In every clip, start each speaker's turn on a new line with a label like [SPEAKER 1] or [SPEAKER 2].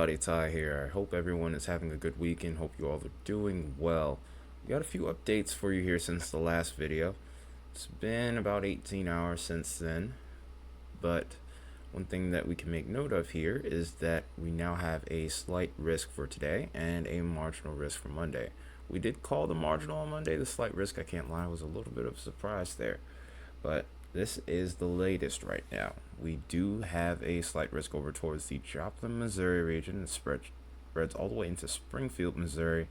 [SPEAKER 1] everybody, Ty here. I hope everyone is having a good weekend. Hope you all are doing well. We got a few updates for you here since the last video. It's been about 18 hours since then, but one thing that we can make note of here is that we now have a slight risk for today and a marginal risk for Monday. We did call the marginal on Monday. The slight risk, I can't lie, was a little bit of a surprise there, but this is the latest right now. We do have a slight risk over towards the Joplin, Missouri region and spreads all the way into Springfield, Missouri,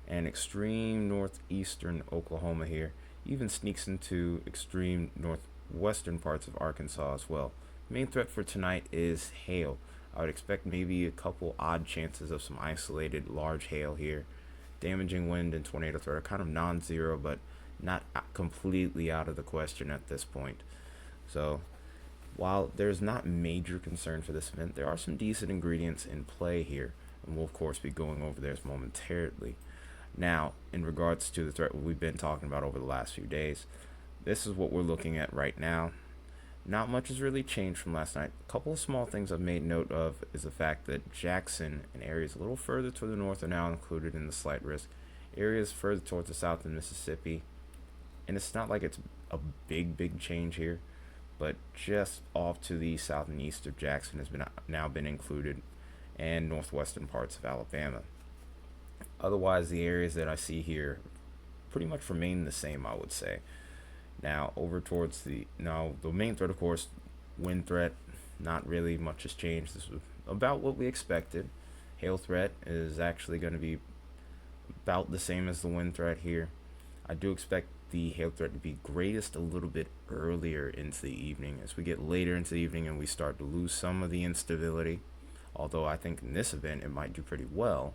[SPEAKER 1] and extreme northeastern Oklahoma here. Even sneaks into extreme northwestern parts of Arkansas as well. Main threat for tonight is hail. I would expect maybe a couple odd chances of some isolated large hail here. Damaging wind and tornado threat are kind of non-zero, but not completely out of the question at this point. So while there's not major concern for this event, there are some decent ingredients in play here, and we'll of course be going over theirs momentarily. Now, in regards to the threat we've been talking about over the last few days, this is what we're looking at right now. Not much has really changed from last night. A couple of small things I've made note of is the fact that Jackson and areas a little further to the north are now included in the slight risk. Areas further towards the south in Mississippi, and it's not like it's a big change here, but just off to the south and east of Jackson has now been included, and northwestern parts of Alabama. Otherwise, the areas that I see here pretty much remain the same, I would say. Now over towards the main threat, of course, wind threat, not really much has changed. This was about what we expected. Hail threat is actually going to be about the same as the wind threat here. I do expect the hail threat to be greatest a little bit earlier into the evening. As we get later into the evening and we start to lose some of the instability, although I think in this event it might do pretty well,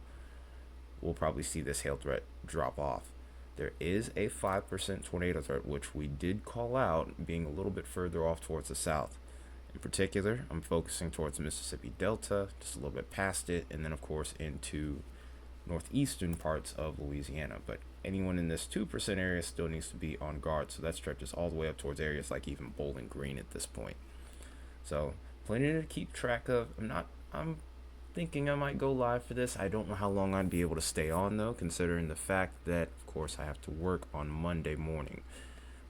[SPEAKER 1] we'll probably see this hail threat drop off. There is a 5% tornado threat, which we did call out, being a little bit further off towards the south. In particular, I'm focusing towards the Mississippi Delta, just a little bit past it, and then of course into northeastern parts of Louisiana. But anyone in this 2% area still needs to be on guard, so that stretches all the way up towards areas like even Bowling Green at this point. So plenty to keep track of. I'm thinking I might go live for this. I don't know how long I'd be able to stay on though, considering the fact that of course I have to work on Monday morning,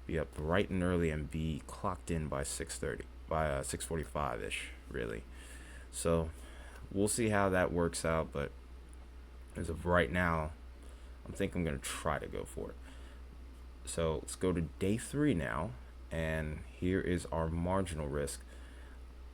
[SPEAKER 1] be up bright and early and be clocked in by 6:45 ish really. So we'll see how that works out, but as of right now, I think I'm going to try to go for it. So let's go to day 3 now, and here is our marginal risk.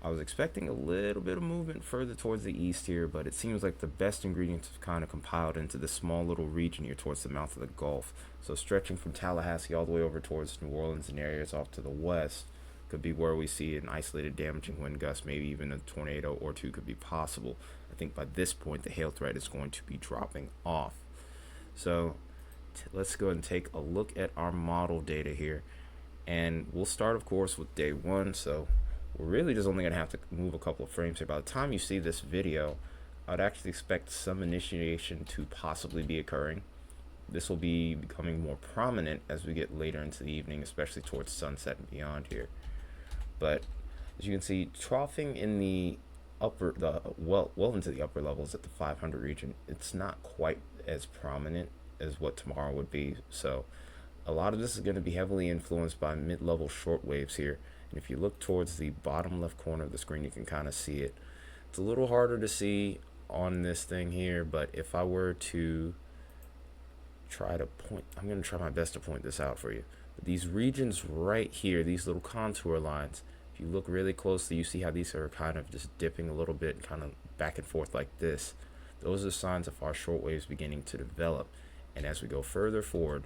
[SPEAKER 1] I was expecting a little bit of movement further towards the east here, but it seems like the best ingredients have kind of compiled into this small little region here towards the mouth of the Gulf. So stretching from Tallahassee all the way over towards New Orleans and areas off to the west could be where we see an isolated damaging wind gust, maybe even a tornado or two could be possible. I think by this point the hail threat is going to be dropping off. So let's go ahead and take a look at our model data here, and we'll start of course with day 1. So we're really just only going to have to move a couple of frames here. By the time you see this video, I'd actually expect some initiation to possibly be occurring. This will be becoming more prominent as we get later into the evening, especially towards sunset and beyond here. But as you can see, troughing in the well into the upper levels at the 500 region, it's not quite as prominent as what tomorrow would be. So a lot of this is going to be heavily influenced by mid-level short waves here. And if you look towards the bottom left corner of the screen, you can kind of see it. It's a little harder to see on this thing here, but if I were to try to point, I'm going to try my best to point this out for you. But these regions right here, these little contour lines, if you look really closely, you see how these are kind of just dipping a little bit, kind of back and forth like this. Those are signs of our short waves beginning to develop. And as we go further forward,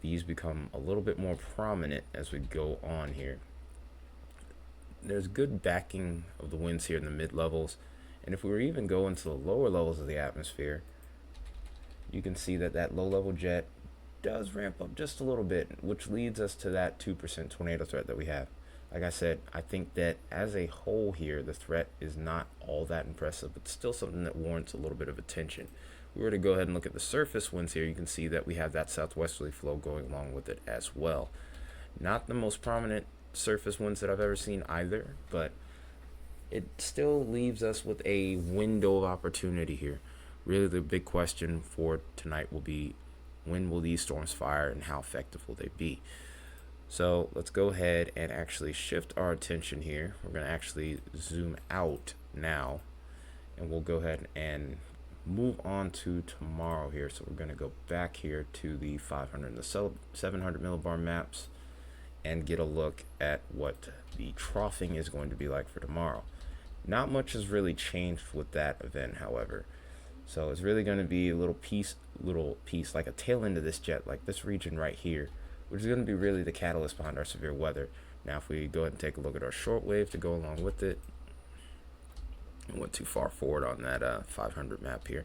[SPEAKER 1] these become a little bit more prominent as we go on here. There's good backing of the winds here in the mid levels, and if we were even go into the lower levels of the atmosphere, you can see that that low level jet does ramp up just a little bit, which leads us to that 2% tornado threat that we have. Like I said, I think that as a whole here, the threat is not all that impressive, but still something that warrants a little bit of attention. If we were to go ahead and look at the surface winds here, you can see that we have that southwesterly flow going along with it as well. Not the most prominent surface winds that I've ever seen either, but it still leaves us with a window of opportunity here. Really, the big question for tonight will be, when will these storms fire and how effective will they be? So let's go ahead and actually shift our attention here. We're going to actually zoom out now, and we'll go ahead and move on to tomorrow here. So we're going to go back here to the 500 and the 700 millibar maps and get a look at what the troughing is going to be like for tomorrow. Not much has really changed with that event, however. So it's really going to be a little piece like a tail end of this jet, like this region right here, which is going to be really the catalyst behind our severe weather. Now, if we go ahead and take a look at our shortwave to go along with it, I went too far forward on that 500 map here.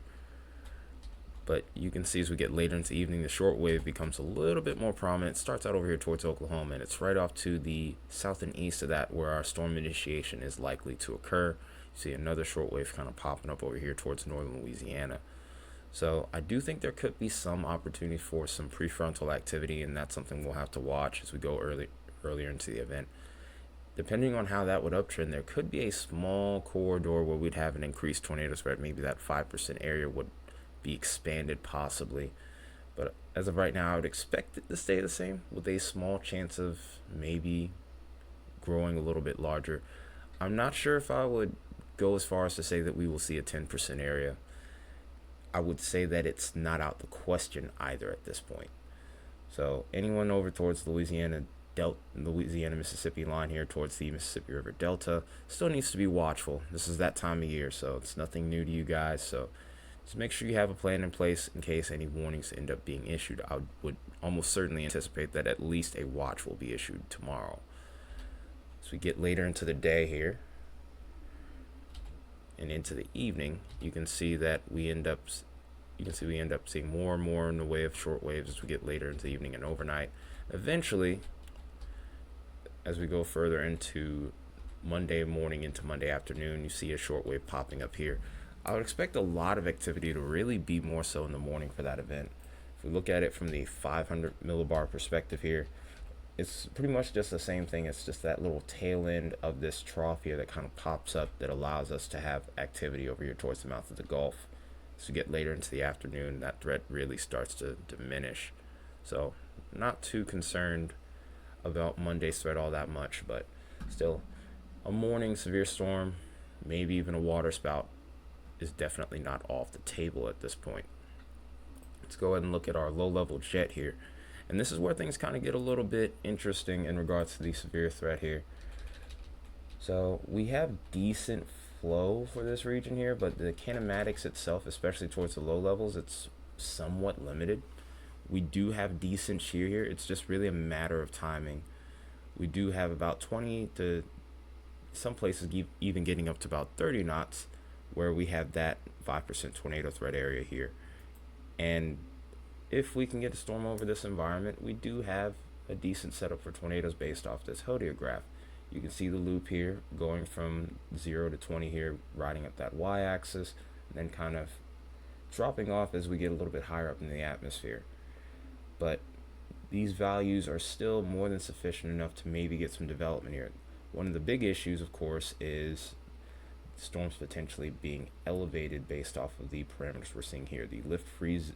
[SPEAKER 1] But you can see as we get later into the evening, the shortwave becomes a little bit more prominent. It starts out over here towards Oklahoma, and it's right off to the south and east of that where our storm initiation is likely to occur. You see another shortwave kind of popping up over here towards northern Louisiana. So I do think there could be some opportunity for some prefrontal activity, and that's something we'll have to watch as we go earlier into the event. Depending on how that would uptrend, there could be a small corridor where we'd have an increased tornado spread. Maybe that 5% area would be expanded possibly. But as of right now, I would expect it to stay the same with a small chance of maybe growing a little bit larger. I'm not sure if I would go as far as to say that we will see a 10% area. I would say that it's not out the question either at this point. So anyone over towards Louisiana, Mississippi line here towards the Mississippi River Delta still needs to be watchful. This is that time of year, so it's nothing new to you guys. So just make sure you have a plan in place in case any warnings end up being issued. I would almost certainly anticipate that at least a watch will be issued tomorrow. As we get later into the day here and into the evening, you can see that we end up seeing more and more in the way of short waves as we get later into the evening and overnight. Eventually, as we go further into Monday morning into Monday afternoon, you see a shortwave popping up here. I would expect a lot of activity to really be more so in the morning for that event. If we look at it from the 500 millibar perspective here, it's pretty much just the same thing. It's just that little tail end of this trough here that kind of pops up that allows us to have activity over here towards the mouth of the Gulf. As we get later into the afternoon, that threat really starts to diminish. So not too concerned about Monday's threat all that much, but still a morning severe storm, maybe even a water spout, is definitely not off the table at this point. Let's go ahead and look at our low-level jet here. And this is where things kind of get a little bit interesting in regards to the severe threat here. So we have decent flow for this region here, but the kinematics itself, especially towards the low levels, it's somewhat limited. We do have decent shear here. It's just really a matter of timing. We do have about 20 to some places even getting up to about 30 knots where we have that 5% tornado threat area here. And if we can get a storm over this environment, we do have a decent setup for tornadoes based off this heliograph. You can see the loop here going from 0 to 20 here, riding up that y-axis, and then kind of dropping off as we get a little bit higher up in the atmosphere. But these values are still more than sufficient enough to maybe get some development here. One of the big issues, of course, is storms potentially being elevated based off of the parameters we're seeing here. The lift freeze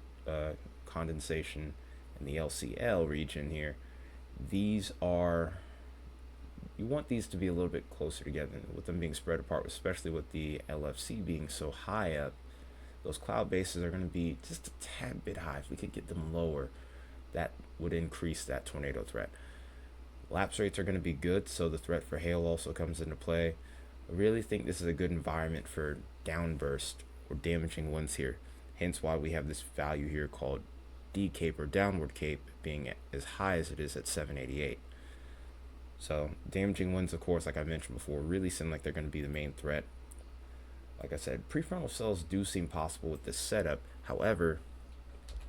[SPEAKER 1] condensation and the LCL region here, these are, you want these to be a little bit closer together with them being spread apart, especially with the LFC being so high up. Those cloud bases are going to be just a tad bit high. If we could get them lower, that would increase that tornado threat. Lapse rates are going to be good, so the threat for hail also comes into play. I really think this is a good environment for downburst or damaging winds here. Hence why we have this value here called D-Cape or downward cape being as high as it is at 788. So damaging winds, of course, like I mentioned before, really seem like they're going to be the main threat. Like I said, prefrontal cells do seem possible with this setup. However,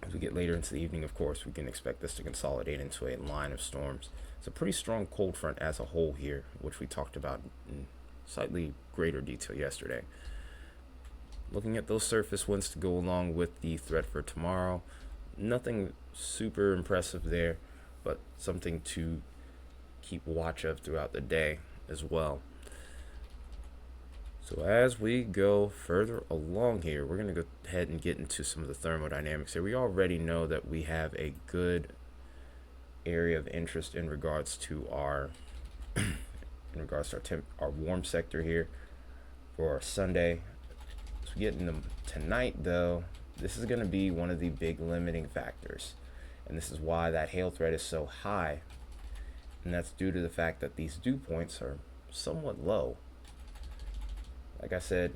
[SPEAKER 1] as we get later into the evening, of course, we can expect this to consolidate into a line of storms. It's a pretty strong cold front as a whole here, which we talked about in slightly greater detail yesterday. Looking at those surface winds to go along with the threat for tomorrow, nothing super impressive there, but something to keep watch of throughout the day as well. So as we go further along here, we're going to go ahead and get into some of the thermodynamics here. We already know that we have a good area of interest in regards to our our warm sector here for our Sunday. As we get into tonight, though, this is going to be one of the big limiting factors, and this is why that hail threat is so high, and that's due to the fact that these dew points are somewhat low. Like I said,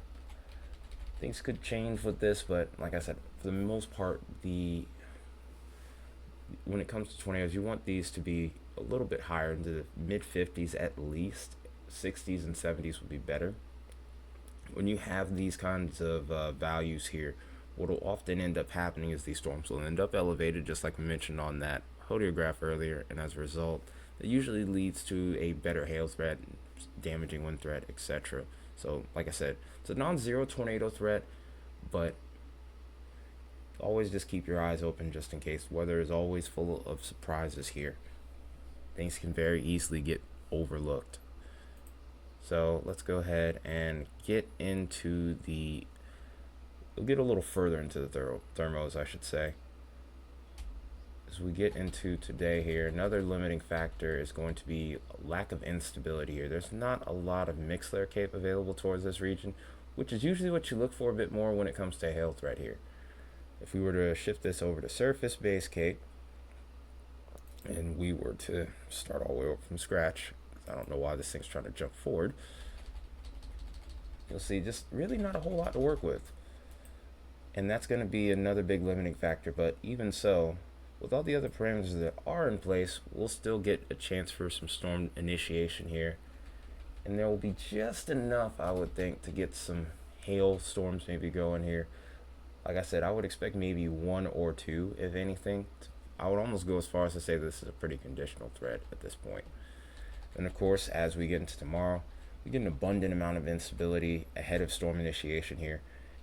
[SPEAKER 1] things could change with this, but like I said, for the most part, when it comes to tornadoes, you want these to be a little bit higher, into the mid 50s at least. 60s and 70s would be better. When you have these kinds of values here, what will often end up happening is these storms will end up elevated, just like we mentioned on that heliograph earlier, and as a result, that usually leads to a better hail threat, damaging wind threat, etc. So, like I said, it's a non-zero tornado threat, but always just keep your eyes open just in case. Weather is always full of surprises here. Things can very easily get overlooked. So let's go ahead and get into we'll get a little further into the thermos, I should say. As we get into today here, another limiting factor is going to be lack of instability here. There's not a lot of mixed layer cape available towards this region, which is usually what you look for a bit more when it comes to hail threat here. If we were to shift this over to surface base cape, and we were to start all the way over from scratch, I don't know why this thing's trying to jump forward, you'll see just really not a whole lot to work with. And that's going to be another big limiting factor, but even so, with all the other parameters that are in place, we'll still get a chance for some storm initiation here. And there will be just enough, I would think, to get some hail storms maybe going here. Like I said, I would expect maybe one or two, if anything. I would almost go as far as to say this is a pretty conditional threat at this point. And of course, as we get into tomorrow, we get an abundant amount of instability ahead of storm initiation here.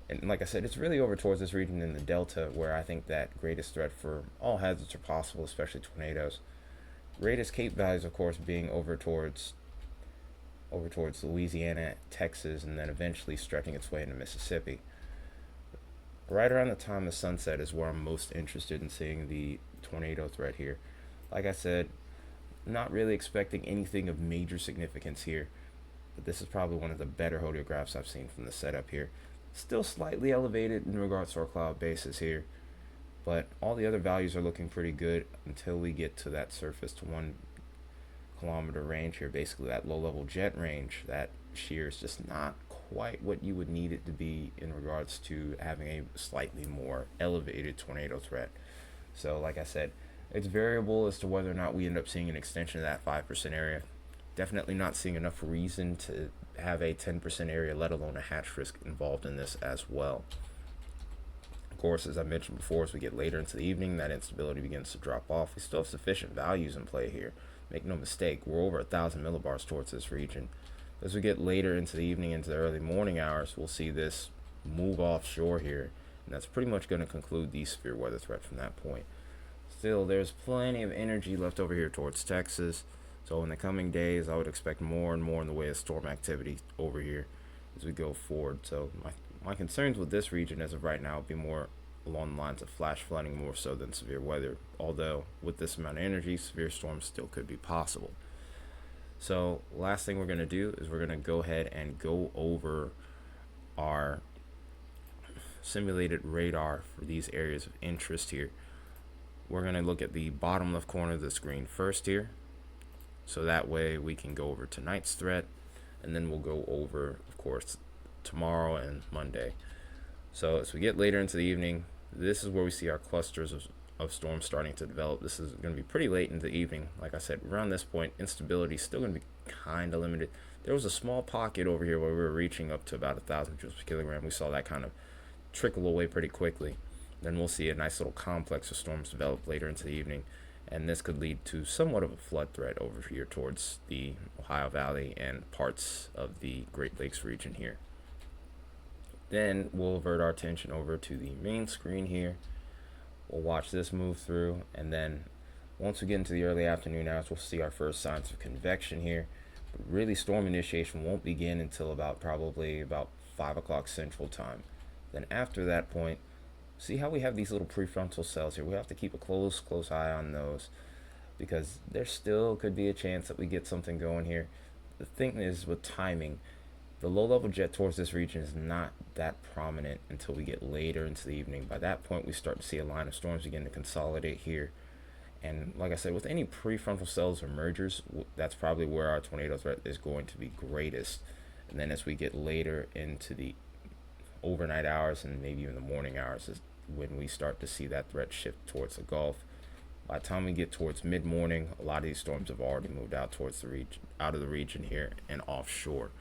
[SPEAKER 1] And like I said, it's really over towards this region in the Delta where I think that greatest threat for all hazards are possible, especially tornadoes. Greatest Cape values, of course, being over towards Louisiana, Texas, and then eventually stretching its way into Mississippi. Right around the time of sunset is where I'm most interested in seeing the tornado threat here. Like I said, not really expecting anything of major significance here, but this is probably one of the better hydrographs I've seen from the setup here. Still slightly elevated in regards to our cloud bases here, but all the other values are looking pretty good until we get to that surface to 1 kilometer range here, basically that low level jet range. That shear is just not quite what you would need it to be in regards to having a slightly more elevated tornado threat. So like I said, it's variable as to whether or not we end up seeing an extension of that 5% area. Definitely not seeing enough reason to have a 10% area, let alone a hatch risk involved in this as well. Of course, as I mentioned before, as we get later into the evening, that instability begins to drop off. We still have sufficient values in play here. Make no mistake, we're over 1,000 millibars towards this region. As we get later into the evening, into the early morning hours, we'll see this move offshore here, and that's pretty much going to conclude the severe weather threat from that point. Still, there's plenty of energy left over here towards Texas, so in the coming days, I would expect more and more in the way of storm activity over here as we go forward. So my concerns with this region as of right now would be more along the lines of flash flooding more so than severe weather, although with this amount of energy, severe storms still could be possible. So last thing we're going to do is we're going to go ahead and go over our simulated radar for these areas of interest here. We're going to look at the bottom left corner of the screen first here, so that way we can go over tonight's threat, and then we'll go over, of course, tomorrow and Monday. So as we get later into the evening, this is where we see our clusters of storms starting to develop. This is going to be pretty late in the evening. Like I said, around this point, instability is still going to be kind of limited. There was a small pocket over here where we were reaching up to about 1,000 joules per kilogram. We saw that kind of trickle away pretty quickly. Then we'll see a nice little complex of storms develop later into the evening, and this could lead to somewhat of a flood threat over here towards the Ohio Valley and parts of the Great Lakes region here. Then we'll avert our attention over to the main screen here. We'll watch this move through, and then once we get into the early afternoon hours, we'll see our first signs of convection here. Really, storm initiation won't begin until probably about 5 o'clock Central Time. Then after that point, see how we have these little prefrontal cells here. We have to keep a close eye on those because there still could be a chance that we get something going here. The thing is with timing, the low level jet towards this region is not that prominent until we get later into the evening. By that point, we start to see a line of storms begin to consolidate here. And like I said, with any prefrontal cells or mergers, that's probably where our tornado threat is going to be greatest. And then as we get later into the overnight hours and maybe even the morning hours is when we start to see that threat shift towards the Gulf. By the time we get towards mid-morning, a lot of these storms have already moved out towards the region, out of the region here and offshore.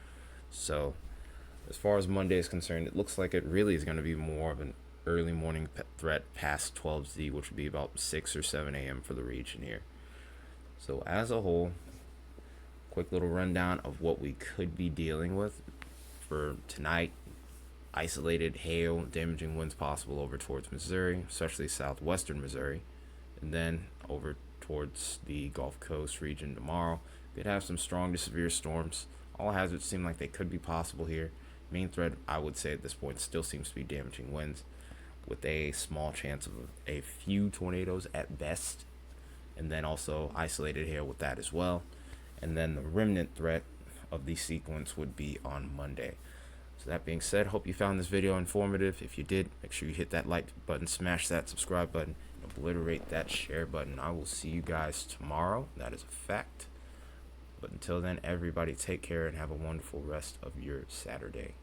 [SPEAKER 1] So, as far as Monday is concerned, it looks like it really is going to be more of an early morning threat past 12Z, which would be about 6 or 7 a.m. for the region here. So, as a whole, quick little rundown of what we could be dealing with for tonight. Isolated hail, damaging winds possible over towards Missouri, especially southwestern Missouri, and then over towards the Gulf Coast region tomorrow. Could have some strong to severe storms. All hazards seem like they could be possible here. Main threat, I would say at this point, still seems to be damaging winds, with a small chance of a few tornadoes at best, and then also isolated hail with that as well. And then the remnant threat of the sequence would be on Monday. So that being said, hope you found this video informative. If you did, make sure you hit that like button, smash that subscribe button, and obliterate that share button. I will see you guys tomorrow. That is a fact. But until then, everybody take care and have a wonderful rest of your Saturday.